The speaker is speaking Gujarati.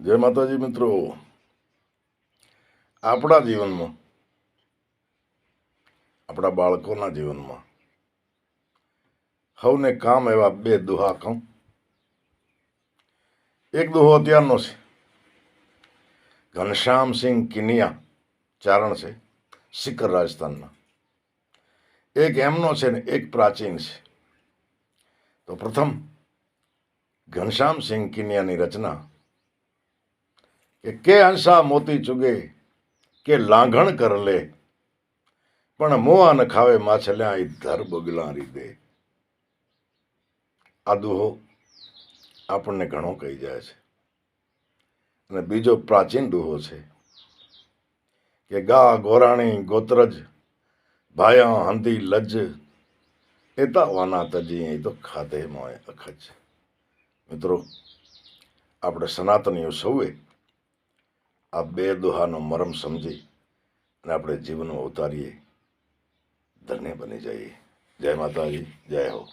જય માતાજી મિત્રો. આપણા જીવનમાં, આપણા બાળકોના જીવનમાં સૌને કામ એવા બે દુહા કહું. એક દુહો અત્યારનો છે, ઘનશ્યામસિંહ કિનિયા ચારણ છે, સિકર રાજસ્થાનના. એક એમનો છે ને એક પ્રાચીન છે. તો પ્રથમ ઘનશ્યામસિંહ કિનિયાની રચના કે અંશા મોતી ચુગે કે લાંઘણ કર લે, પણ મોઆ ન ખાવે માછલ્યા ઈ ધર બગલારી દે. આ દુહો આપણને ઘણો કહી જાય છે. અને બીજો પ્રાચીન દુહો છે કે ગા ગોરાણી ગોત્રજ ભાયા હંધી લજ એતા વાના તજી એ તો ખાધે મોય અખજ. મિત્રો, આપણે સનાતનીઓ સૌએ આ બે દુહાનો મરમ સમજી અને આપણે જીવનમાં ઉતારીએ, ધન્ય બની જઈએ. જય માતાજી, જય હો.